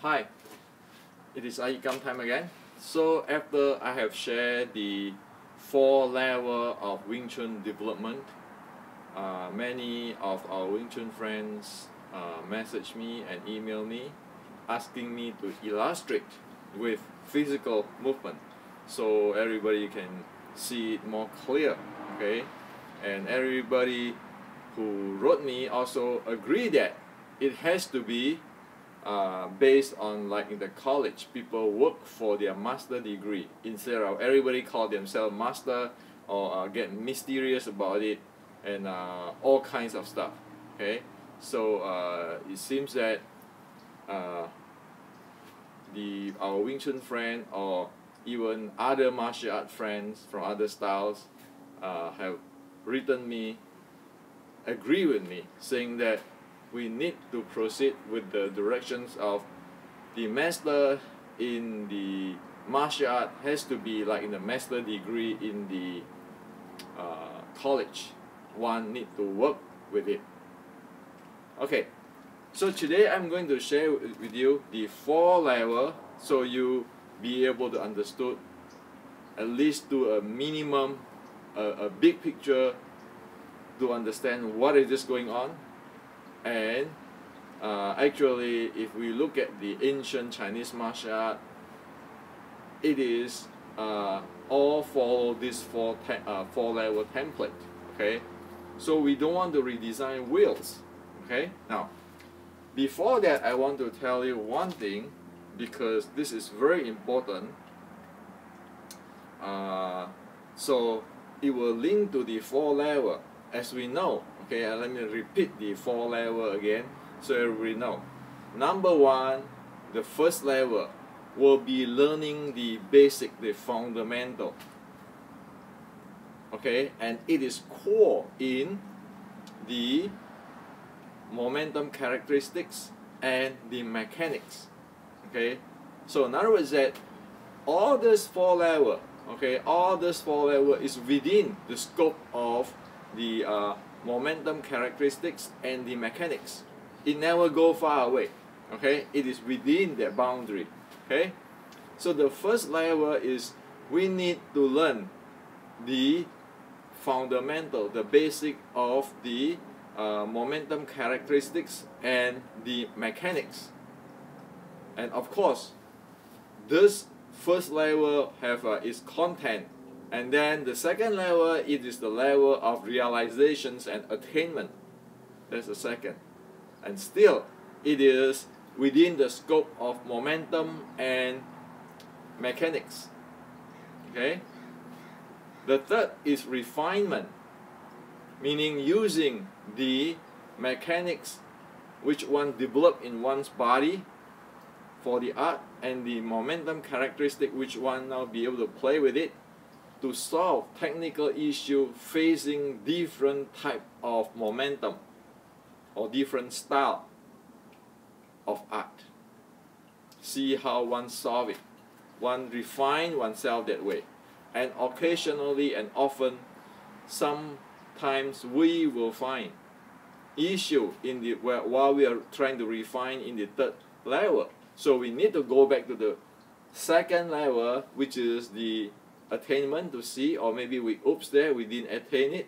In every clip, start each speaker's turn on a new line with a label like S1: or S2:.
S1: Hi, it is iYikKam time again. So after I have shared the 4 level of Wing Chun development, many of our Wing Chun friends message me and email me asking me to illustrate with physical movement so everybody can see it more clear, okay? And everybody who wrote me also agree that it has to be based on, like in the college, people work for their master degree instead of everybody call themselves master or get mysterious about it and all kinds of stuff. Okay, so it seems that our Wing Chun friend or even other martial art friends from other styles have written me, agree with me, saying that we need to proceed with the directions of the master in the martial art has to be like in the master degree in the college. One need to work with it. Okay, so today I'm going to share with you the 4 level so you be able to understand at least to a minimum a big picture to understand what is just going on. And actually, if we look at the ancient Chinese martial art, it is all follow this 4 level template. Okay, so we don't want to redesign wheels. Okay, now before that, I want to tell you one thing because this is very important. So it will link to the 4 level, as we know. Okay, let me repeat the 4 level again so everybody know. Number 1, the first level will be learning the basic, the fundamental. Okay, and it is core in the momentum characteristics and the mechanics. Okay, so in other words that all this 4 level, okay, all this 4 level is within the scope of the momentum characteristics and the mechanics. It never go far away. Okay, it is within that boundary. Okay, so the first level is we need to learn the fundamental, the basic of the momentum characteristics and the mechanics. And of course, this first level have its content. And then the second level, it is the level of realizations and attainment. That's the second. And still, it is within the scope of momentum and mechanics. Okay? The third is refinement, meaning using the mechanics which one developed in one's body for the art and the momentum characteristic which one now be able to play with it to solve technical issue facing different type of momentum or different style of art. See how one solve it. One refine oneself that way. And occasionally and often, sometimes we will find issue in the while we are trying to refine in the third level. So we need to go back to the second level, which is the attainment, to see, or maybe we didn't attain it,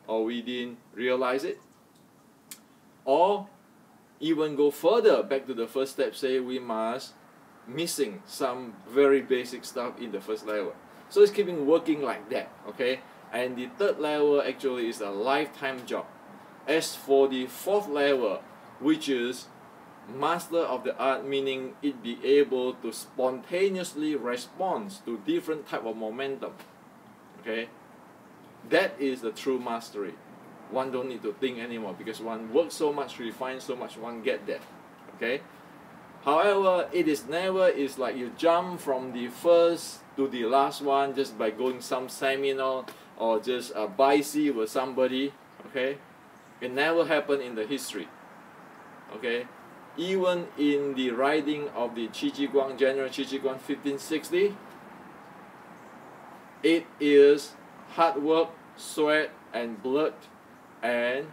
S1: or we didn't realize it, or even go further back to the first step, say we must missing some very basic stuff in the first level. So it's keeping working like that. Okay, and the third level actually is a lifetime job. As for the 4th level, which is master of the art, meaning it be able to spontaneously respond to different type of momentum. Okay, that is the true mastery. One don't need to think anymore because one works so much, refine so much, one get that. Okay, however, it is never is like you jump from the first to the last one just by going some seminar or just bicy with somebody. Okay, it never happened in the history. Okay, even in the writing of the General Qi Ji Guang 1560, it is hard work, sweat and blood, and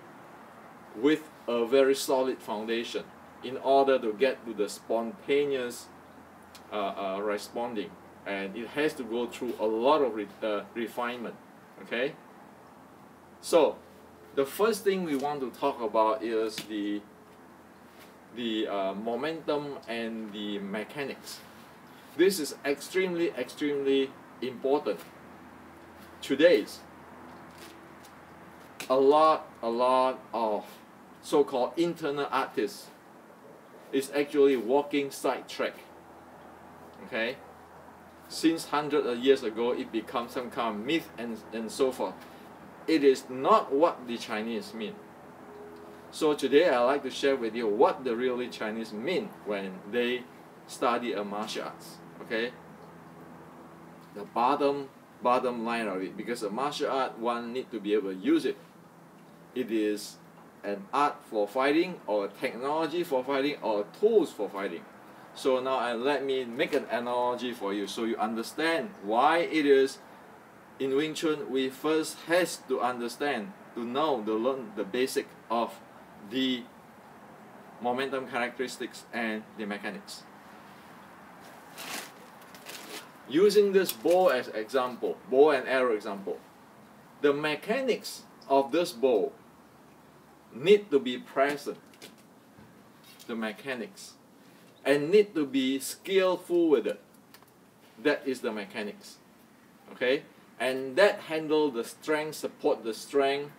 S1: with a very solid foundation. in order to get to the spontaneous responding, and it has to go through a lot of refinement. Okay, so the first thing we want to talk about is the momentum and the mechanics. This is extremely important. Today's a lot of so-called internal artists is actually walking sidetrack. Okay, since hundreds of years ago, it becomes some kind of myth and so forth. It is not what the Chinese mean. So today I'd like to share with you what the really Chinese mean when they study a martial arts. Okay, the bottom line of it, because a martial art, one need to be able to use it. It is an art for fighting, or a technology for fighting, or tools for fighting. So now let me make an analogy for you so you understand why it is in Wing Chun we first has to understand, to learn the basic of the momentum characteristics and the mechanics. Using this bow as example, bow and arrow example, the mechanics of this bow need to be present. The mechanics, and need to be skillful with it. That is the mechanics. Okay, and that handle the strength, support the strength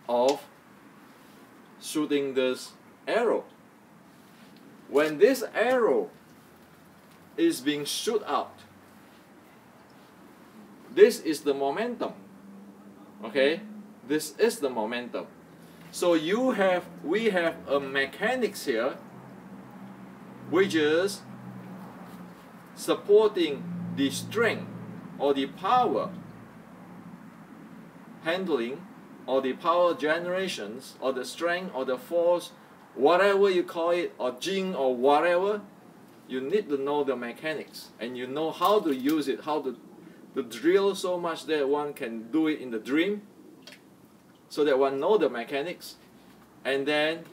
S1: of shooting this arrow. When this arrow is being shot out, this is the momentum. Okay, this is the momentum. So we have a mechanics here, which is supporting the strength or the power handling, or the power generations, or the strength or the force, whatever you call it, or jing or whatever. You need to know the mechanics, and you know how to use it, how to drill so much that one can do it in the dream, so that one know the mechanics, and then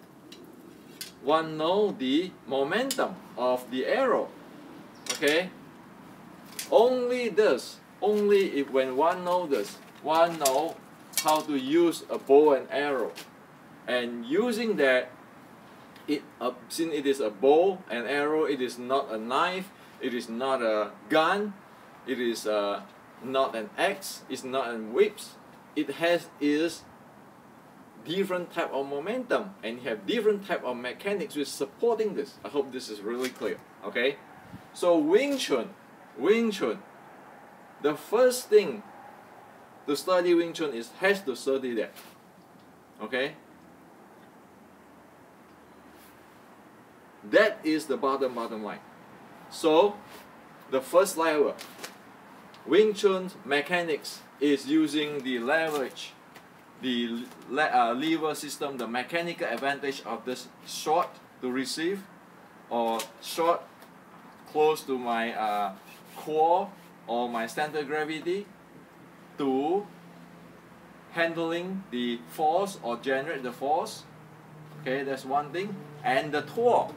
S1: one know the momentum of the arrow. Okay, only if when one know this, one know how to use a bow and arrow, and using that, since it is a bow and arrow, it is not a knife, it is not a gun, it is not an axe, it's not an whips. It is different type of momentum, and you have different type of mechanics with supporting this. I hope this is really clear. Okay, so Wing Chun, the first thing to study Wing Chun has to study that. Okay, that is the bottom line. So the first level, Wing Chun mechanics is using the leverage, the lever system, the mechanical advantage of this shot to receive, or shot close to my core or my center of gravity, to handling the force or generate the force. Okay, that's one thing. And the torque.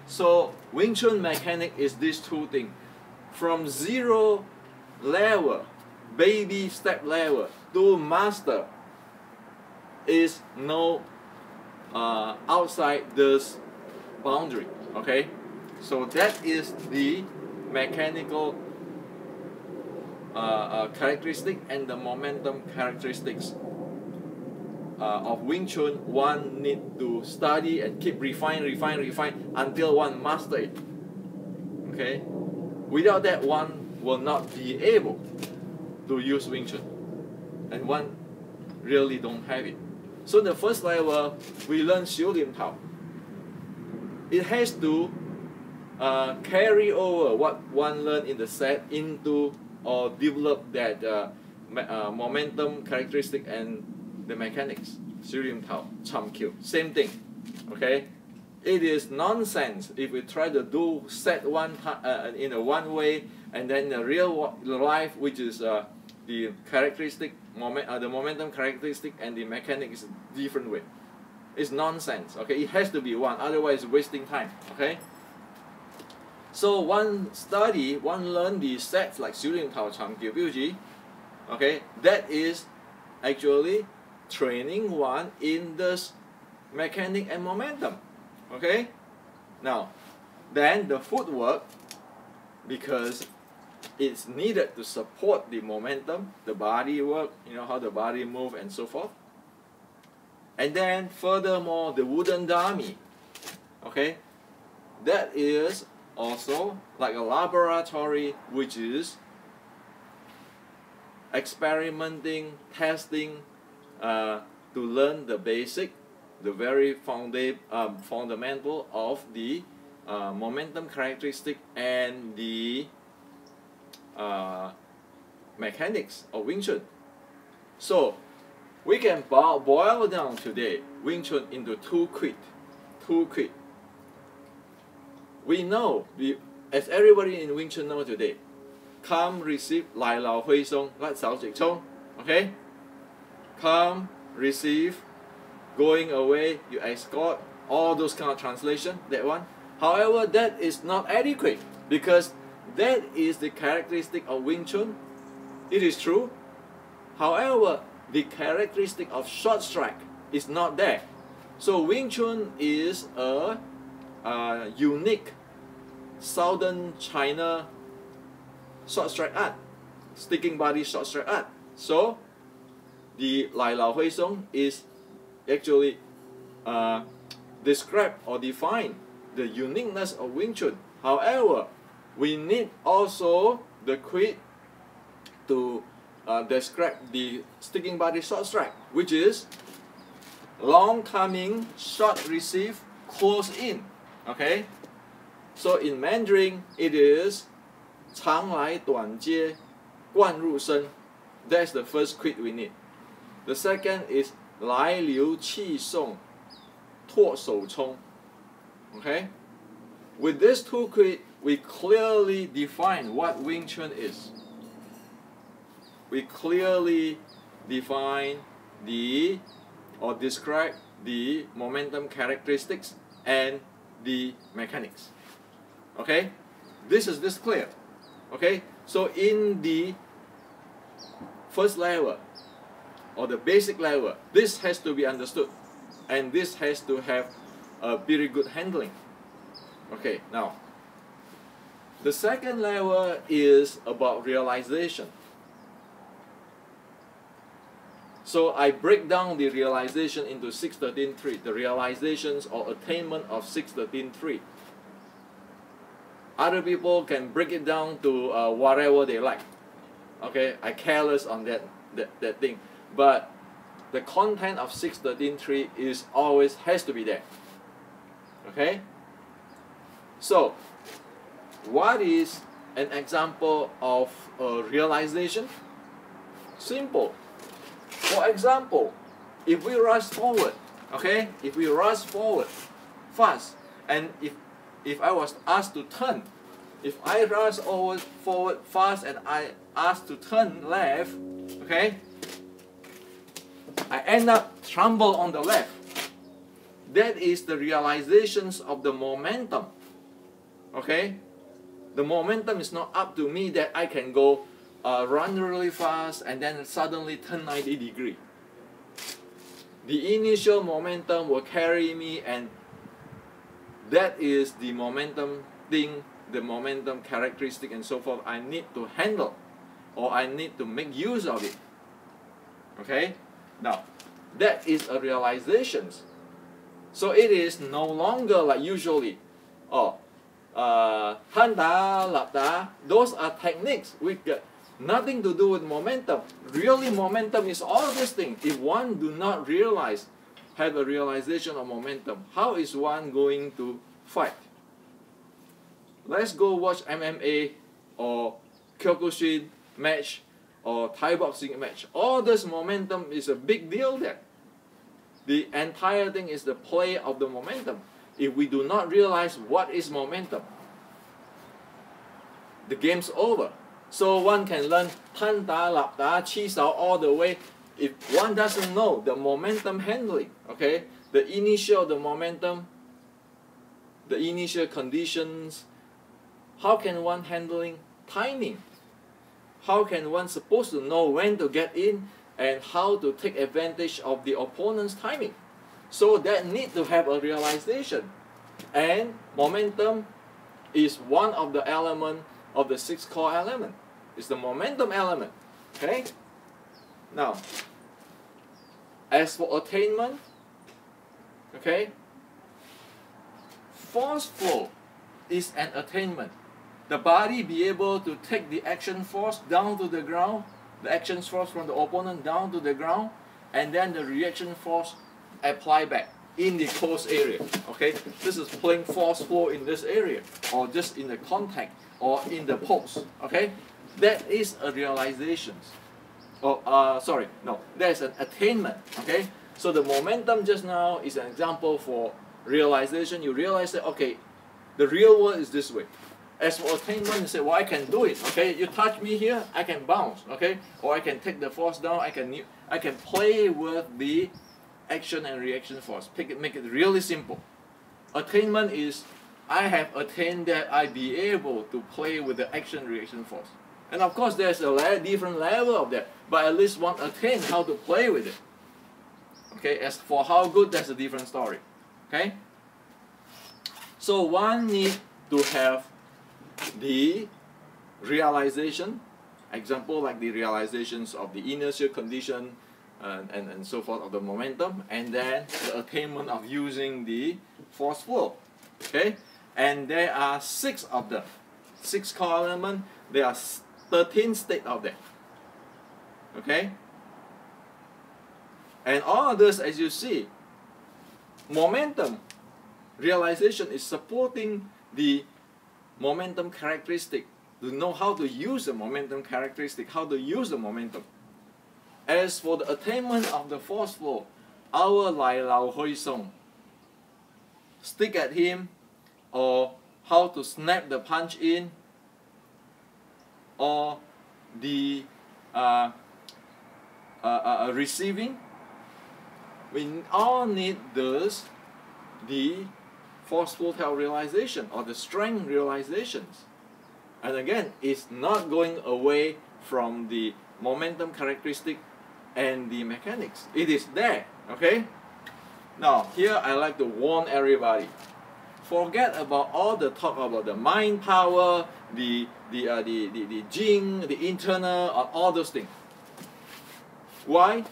S1: So Wing Chun mechanic is these two things. From zero level, baby step level, to master is no outside this boundary. Okay, so that is the mechanical characteristic and the momentum characteristics of Wing Chun. One need to study and keep refine until one master it. Okay, without that, one will not be able to use Wing Chun, and one really don't have it. So the first level, we learn Xiu Lim Tao. It has to carry over what one learned in the set into, or develop that momentum characteristic and the mechanics. Xiu Lim Tao, Cham Q, same thing. Okay, it is nonsense if we try to do set one in a one way, and then the real life, which is the characteristic the momentum characteristic and the mechanic is a different way. It's nonsense. Okay, it has to be one, otherwise it's wasting time. Okay. So one learn the sets like 小練頭尋橋標誌. Okay, that is actually training one in this mechanic and momentum. Okay. Now, then the footwork, because it's needed to support the momentum, the body work, you know, how the body move and so forth. And then furthermore, the wooden dummy, okay, that is also like a laboratory which is experimenting, testing to learn the basic, the very fundamental of the momentum characteristic and the mechanics of Wing Chun. So we can boil down today Wing Chun into two quid. We know, as everybody in Wing Chun know today, come, receive, 來留去送, 甩手直衝, okay? Come, receive, going away, you escort, all those kind of translation, that one. However, that is not adequate because that is the characteristic of Wing Chun. It is true. However, the characteristic of short strike is not there. So Wing Chun is a unique Southern China short strike art, sticking body short strike art. So the 來留去送 is actually describe or define the uniqueness of Wing Chun. However, we need also the quid to describe the sticking body short strike, which is long coming, short receive, close in. Okay? So in Mandarin, it is 长来短接,贯入身. That's the first quid we need. The second is 来留气送,拓手冲. Okay? With these two quid, we clearly define what Wing Chun is. We clearly define or describe the momentum characteristics and the mechanics. Okay? This is clear. Okay? So in the first level or the basic level, this has to be understood and this has to have a very good handling. Okay, now the second level is about realization. So I break down the realization into 613.3, the realizations or attainment of 613.3. Other people can break it down to whatever they like. Okay, I careless on that thing. But the content of 613.3 is always has to be there. Okay? So, what is an example of a realization? Simple. For example, if we rush forward, okay? If we rush forward fast, and if I was asked to turn, if I rush forward fast and I asked to turn left, okay? I end up tumble on the left. That is the realizations of the momentum. Okay? The momentum is not up to me that I can go run really fast and then suddenly turn 90 degrees. The initial momentum will carry me, and that is the momentum thing, the momentum characteristic and so forth I need to handle, or I need to make use of it. Okay? Now, that is a realization. So it is no longer like usually, Tan da, lap da, those are techniques which got nothing to do with momentum. Really, momentum is all these things. If one do not have a realization of momentum, how is one going to fight? Let's go watch MMA or Kyokushin match or Thai boxing match. All this momentum is a big deal there. The entire thing is the play of the momentum. If we do not realize what is momentum, the game's over. So one can learn Tan da, lap da, chi sao all the way, if one doesn't know the momentum handling, okay, the momentum, the initial conditions, how can one handling timing? How can one supposed to know when to get in and how to take advantage of the opponent's timing? So that need to have a realization. And momentum is one of the element of the 6 core element. It's the momentum element. Okay? Now, as for attainment, okay, force flow is an attainment. The body be able to take the action force down to the ground, the action force from the opponent down to the ground, and then the reaction force apply back in the close area. Okay, this is playing force flow in this area, or just in the contact, or in the pose. Okay, that is a realization. Sorry, no, that's an attainment. Okay, so the momentum just now is an example for realization. You realize that, okay, the real world is this way. As for attainment, you say, well, I can do it. Okay, you touch me here, I can bounce. Okay, or I can take the force down. I can play with the action and reaction force. Make it really simple. Attainment is I have attained that I be able to play with the action reaction force. And of course, there's a different level of that, but at least one attain how to play with it. Okay, as for how good, that's a different story. Okay, so one need to have the realization, example like the realizations of the inertial condition and so forth of the momentum, and then the attainment of using the force flow. Okay, and there are 6 of them, 6 core elements. There are 13 states of them. Okay, and all of this, as you see, momentum realization is supporting the momentum characteristic, to know how to use the momentum characteristic, how to use the momentum. As for the attainment of the force flow, our Lai Lao Hui Song, stick at him, or how to snap the punch in, or the receiving, we all need this, the force flow realization or the strength realizations. And again, it's not going away from the momentum characteristic and the mechanics. It is there. Okay? Now, here I like to warn everybody. Forget about all the talk about the mind power, the jing, the internal, all those things. Why?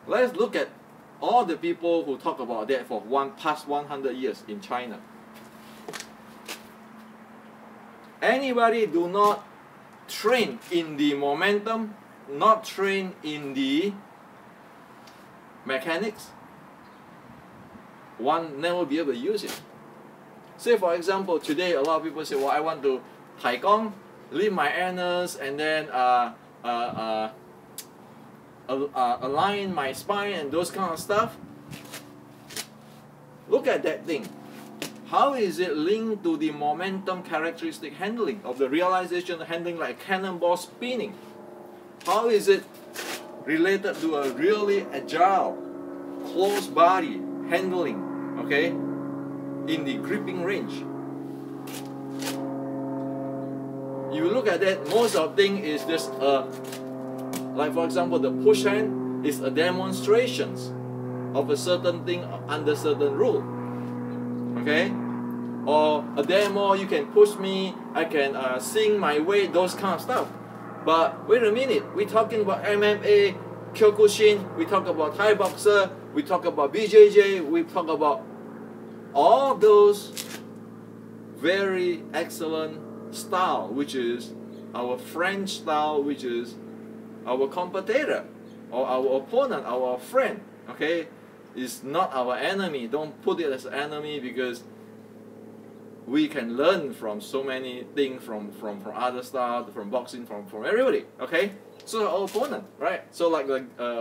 S1: Let's look at all the people who talk about that for past 100 years in China. Anybody do not train in the momentum, not train in the mechanics, one never be able to use it. Say for example, today a lot of people say, well, I want to Tai Gong, leave my anus, and then align my spine and those kind of stuff. Look at that thing. How is it linked to the momentum characteristic handling of the realization handling like cannonball spinning? How is it related to a really agile, close body handling, okay, in the gripping range? You look at that, most of thing is just like for example, the push hand is a demonstrations of a certain thing under certain rule. Okay? Or a demo, you can push me, I can sing my way, those kind of stuff. But wait a minute, we're talking about MMA, Kyokushin, we talk about Thai boxer, we talk about BJJ, we talk about all those very excellent style, which is our French style, which is our competitor or our opponent, our friend. Okay, is not our enemy. Don't put it as an enemy, because we can learn from so many things from other styles, from boxing, from everybody. Okay, so our opponent, right? So like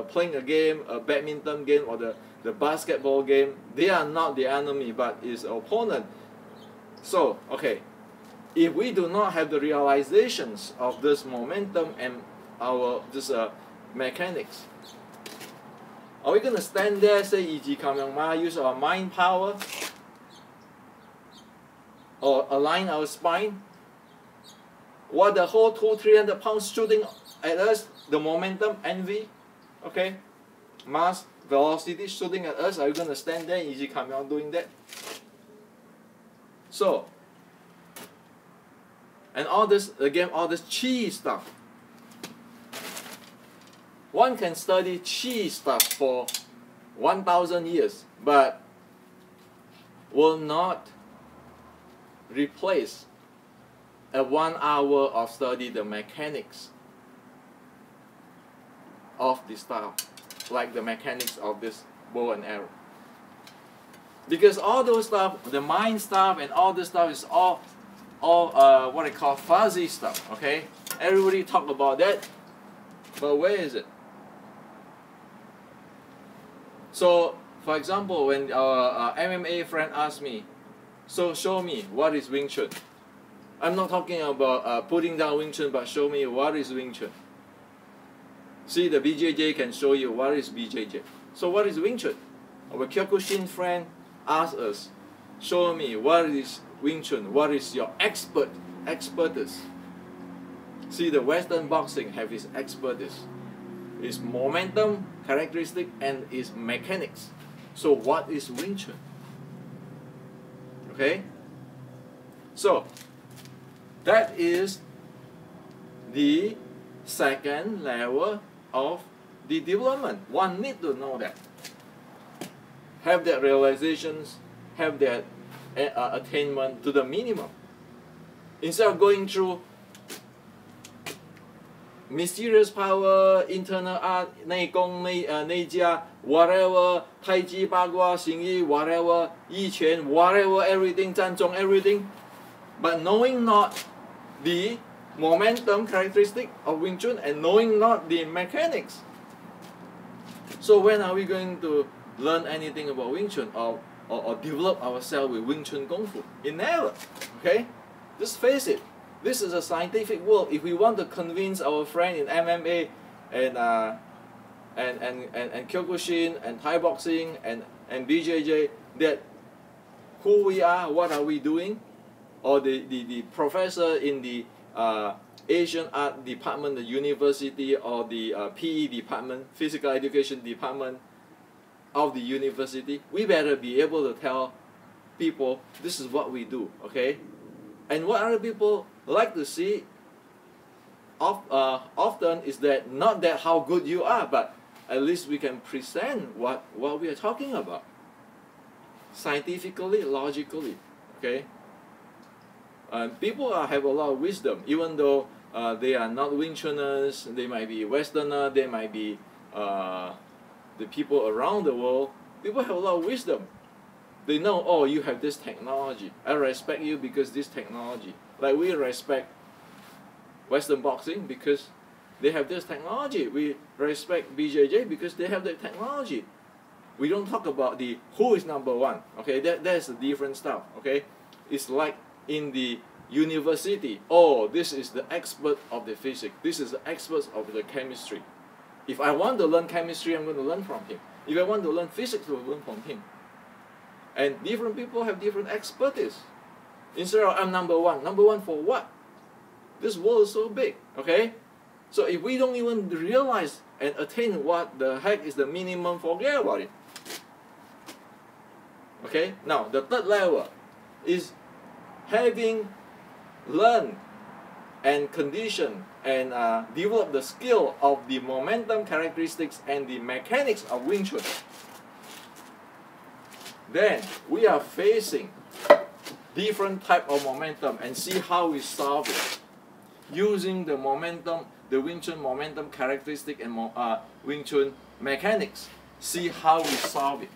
S1: playing a game, a badminton game, or the basketball game, they are not the enemy, but is our opponent. So okay, if we do not have the realizations of this momentum and our mechanics, Are we going to stand there say iYikKam, use our mind power, or align our spine? What the whole 200-300 pounds shooting at us, the momentum, envy, okay, mass velocity shooting at us, are you going to stand there in iYikKam doing that? So, and all this, again, all this chi stuff. One can study chi stuff for 1,000 years, but will not replace a 1 hour of study the mechanics of the stuff, like the mechanics of this bow and arrow. Because all those stuff, the mind stuff and all this stuff is all what I call fuzzy stuff, okay? Everybody talk about that, but where is it? So, for example, when our MMA friend asked me, so show me what is Wing Chun. I'm not talking about putting down Wing Chun, but show me what is Wing Chun. See, the BJJ can show you what is BJJ. So what is Wing Chun? Our Kyokushin friend asked us, show me what is Wing Chun, what is your expertise. See, the Western boxing have its expertise, its momentum, characteristic, and its mechanics. So what is Wing Chun? Okay? So, that is the second level of the development. One need to know that. Have that realizations, have that attainment to the minimum. Instead of going through mysterious power, internal art, 内功, 内家, whatever, 太极八卦, 形意, whatever, 一拳, whatever, everything, 战中, everything, but knowing not the momentum characteristic of Wing Chun and knowing not the mechanics. So when are we going to learn anything about Wing Chun or develop ourselves with Wing Chun Kung Fu? It never. Okay? Just face it. This is a scientific world. If we want to convince our friend in MMA and Kyokushin and Thai boxing and BJJ that who we are, what are we doing, or the professor in the Asian art department, the university, or the PE department, physical education department of the university, we better be able to tell people this is what we do, okay? And what other people like to see often is that not that how good you are, but at least we can present what we are talking about scientifically, logically, okay? People have a lot of wisdom, even though they are not Wing Chuners, they might be Westerner, they might be the people around the world. People have a lot of wisdom. They know, oh, you have this technology. I respect you because this technology. Like we respect Western boxing because they have this technology. We respect BJJ because they have that technology. We don't talk about the who is number one. Okay, that's a different stuff. Okay, it's like in the university. Oh, this is the expert of the physics. This is the expert of the chemistry. If I want to learn chemistry, I'm going to learn from him. If I want to learn physics, I'll learn from him. And different people have different expertise. Instead of I'm number one. Number one for what? This world is so big, okay? So if we don't even realize and attain what the heck is the minimum, forget about it. Okay? Now, the third level is having learned and conditioned and developed the skill of the momentum characteristics and the mechanics of Wing Chun. Then we are facing different type of momentum and see how we solve it using the momentum, the Wing Chun momentum characteristic and Wing Chun mechanics. See how we solve it.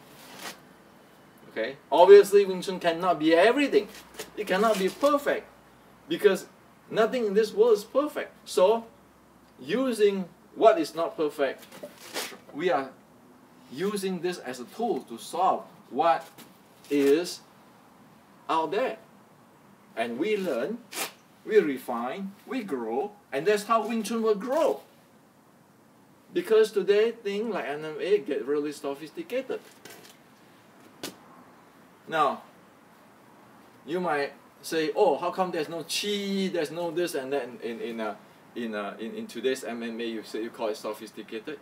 S1: Okay. Obviously, Wing Chun cannot be everything. It cannot be perfect because nothing in this world is perfect. So, using what is not perfect, we are using this as a tool to solve what is out there. And we learn, we refine, we grow, and that's how Wing Chun will grow. Because today things like MMA get really sophisticated. Now, you might say, oh, how come there's no chi, there's no this and that in today's MMA, you call it sophisticated?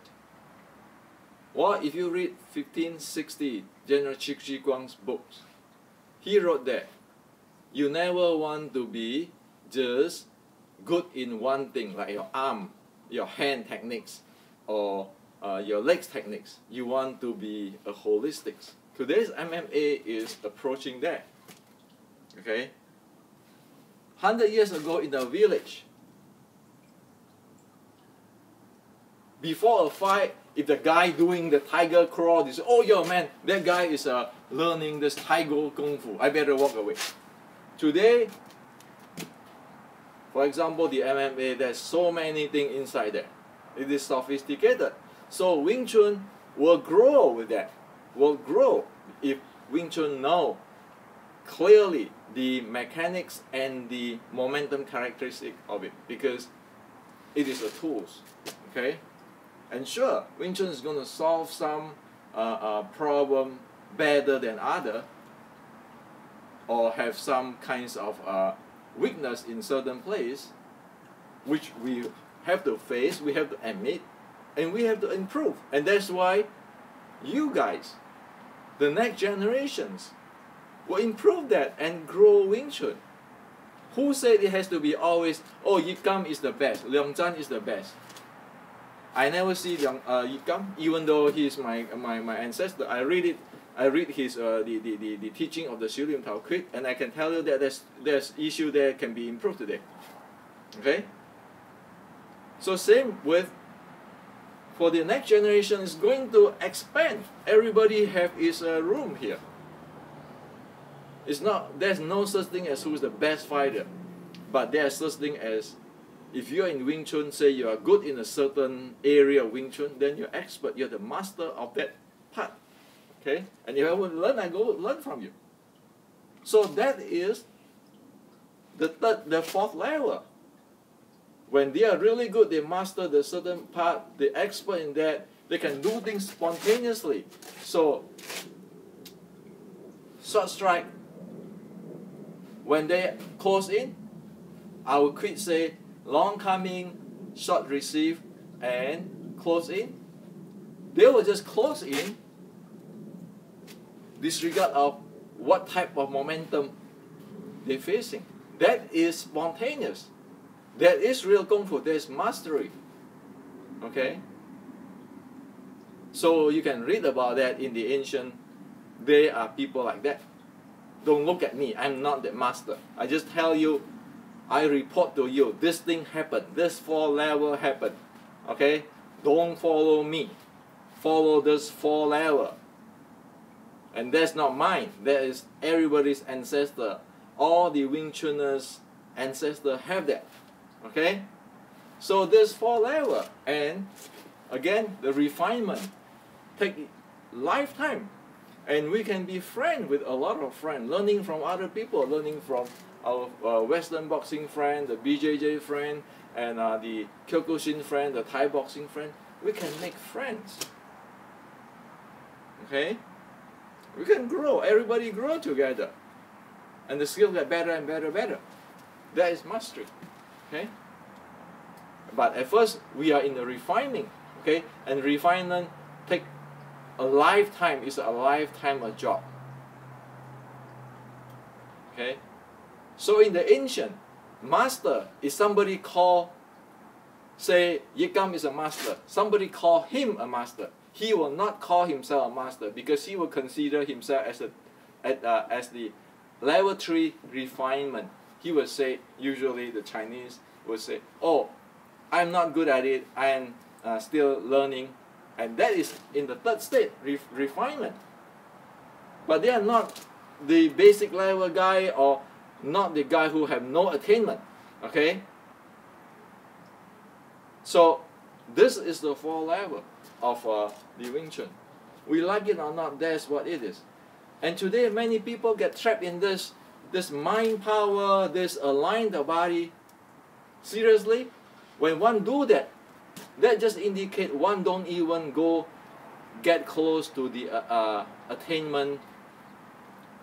S1: Well, if you read 1560 General Qi Guang's books, he wrote that you never want to be just good in one thing, like your arm, your hand techniques, or your legs techniques. You want to be a holistic. Today's MMA is approaching that. Okay? 100 years ago in the village, before a fight, if the guy doing the tiger crawl, they say, oh, yo, man, that guy is learning this tiger kung fu. I better walk away. Today, for example, the MMA, there's so many things inside there. It is sophisticated. So Wing Chun will grow with that. Will grow if Wing Chun know clearly the mechanics and the momentum characteristic of it, because it is a tool. Okay? And sure, Wing Chun is going to solve some problem better than other, or have some kinds of weakness in certain place, which we have to face, we have to admit, and we have to improve. And that's why you guys, the next generations, will improve that and grow Wing Chun. Who said it has to be always, oh, iYikKam is the best, Leong Zhan is the best? I never see iYikKam, even though he is my ancestor. I read his the teaching of the Xiulim Tao Crit, and I can tell you that there's issue that can be improved today. Okay? So same with, for the next generation, is going to expand. Everybody have his room here. It's not, there's no such thing as who's the best fighter, but there's such thing as, if you're in Wing Chun, say you are good in a certain area of Wing Chun, then you're expert, you're the master of that part. Okay? And if I want to learn, I go learn from you. So that is the fourth level. When they are really good, they master the certain part, they're expert in that, they can do things spontaneously. So, short strike, when they close in, I will quick say, long coming, short receive, and close in. They will just close in, disregard of what type of momentum they're facing. That is spontaneous. That is real Kung Fu. That is mastery. Okay? So you can read about that in the ancient. There are people like that. Don't look at me. I'm not the master. I just tell you, I report to you, this thing happened. This 4 level happened. Okay? Don't follow me. Follow this 4 level. And that's not mine. That is everybody's ancestor. All the Wing Chuners' ancestors have that. Okay? So this 4 level. And again, the refinement take lifetime. And we can be friends with a lot of friends, learning from other people, learning from our Western boxing friend, the BJJ friend, and the Kyokushin friend, the Thai boxing friend. We can make friends. Okay? We can grow. Everybody grow together. And the skills get better and better and better. That is mastery. Okay? But at first, we are in the refining. Okay? And refinement take a lifetime. It's a lifetime of job. Okay? So in the ancient, master is somebody called, say, iYikKam is a master. Somebody call him a master. He will not call himself a master because he will consider himself as the level 3 refinement. He will say, usually the Chinese will say, oh, I'm not good at it, I am still learning. And that is in the 3rd state, refinement. But they are not the basic level guy or not the guy who have no attainment. Okay? So this is the 4 level of the Wing Chun. We like it or not, that's what it is. And today many people get trapped in this mind power, this align the body. Seriously, when one do that, that just indicate one don't even get close to the attainment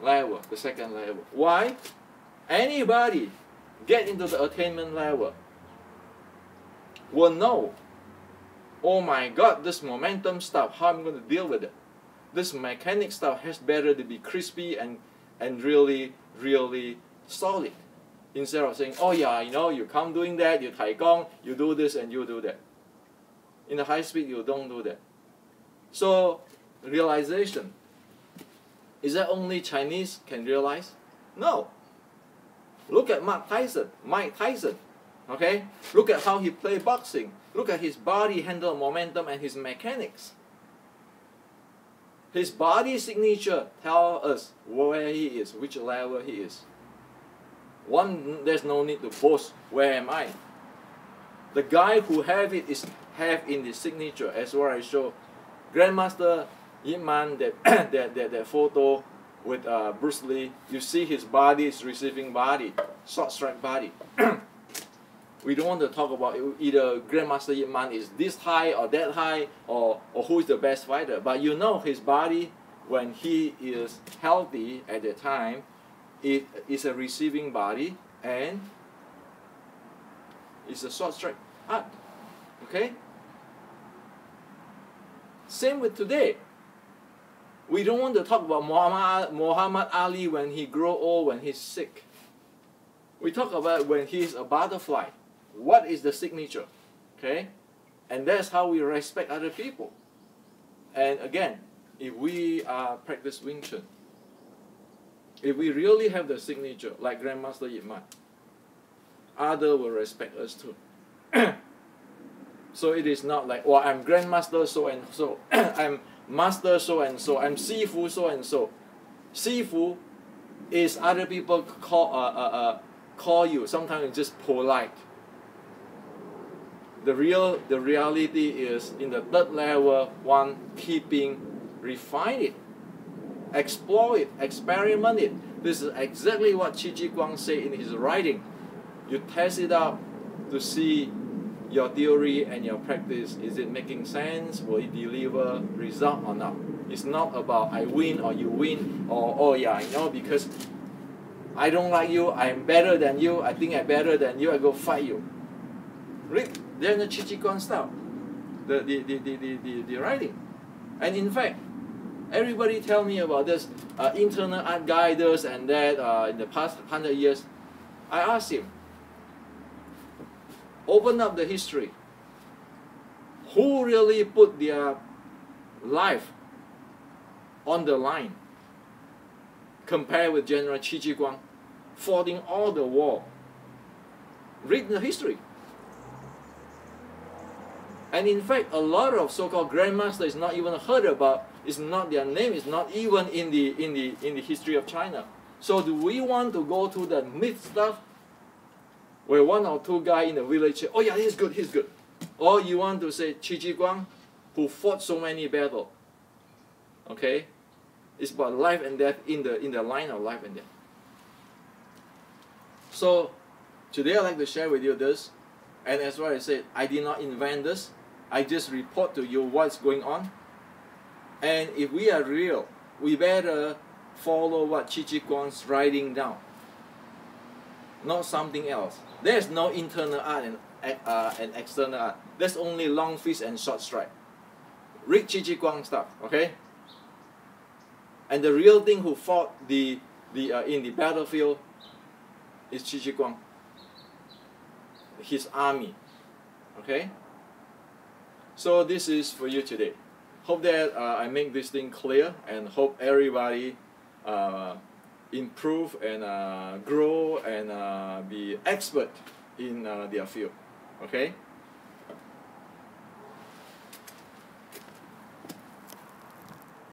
S1: level, the second level. Why? Anybody get into the attainment level will know, oh my God, this momentum stuff, how I'm going to deal with it. This mechanic stuff has better to be crispy and really, really solid. Instead of saying, oh yeah, you know, you come doing that, you tai gong, you do this and you do that. In the high speed, you don't do that. So, realization. Is that only Chinese can realize? No. Look at Mike Tyson. Okay? Look at how he play boxing. Look at his body handle momentum and his mechanics. His body signature tell us where he is, which level he is. There's no need to boast, where am I? The guy who have in his signature, as what I show. Grandmaster Yip Man, that photo with Bruce Lee, you see his body is receiving body, short strike body. We don't want to talk about either Grandmaster Yip Man is this high or that high, or who is the best fighter. But you know his body, when he is healthy at the time, it is a receiving body and it's a short strike art. Okay? Same with today. We don't want to talk about Muhammad Ali when he grow old, when he's sick. We talk about when he's a butterfly. What is the signature? Okay? And that's how we respect other people. And again, if we practice Wing Chun, if we really have the signature, like Grandmaster Yip Man, others will respect us too. So it is not like, well, I'm Grandmaster so and so, I'm Master so and so, I'm Sifu so and so. Sifu is other people call you. Sometimes it's just polite. The reality is in the third level, one keeping, refine it, explore it, experiment it. This is exactly what Qi Ji Guang said in his writing. You test it out to see your theory and your practice, is it making sense? Will it deliver result or not? It's not about I win or you win, or oh yeah, you know, because I don't like you, I'm better than you, I think I'm better than you, I go fight you. Read then the Qi Ji Guang style, the writing. And in fact, everybody tell me about this internal art guiders and that in the past 100 years. I asked him, open up the history. Who really put their life on the line compared with General Qi Ji Guang, fighting all the war? Read the history. And in fact, a lot of so-called grandmasters is not even heard about. It's not their name. It's not even in the history of China. So do we want to go to the myth stuff, where one or two guys in the village say, oh yeah, he's good, he's good. Or you want to say Qi Ji Guang, who fought so many battles. Okay? It's about life and death in the line of life and death. So today I'd like to share with you this. And as what I said, I did not invent this. I just report to you what's going on. And if we are real, we better follow what Qi Ji Guang's writing down, not something else. There's no internal art and external art. There's only long fist and short strike. Read Qi Ji Guang stuff, okay? And the real thing who fought in the battlefield is Qi Ji Guang, his army, okay? So this is for you today. Hope that I make this thing clear, and hope everybody improve and grow and be expert in their field. Okay?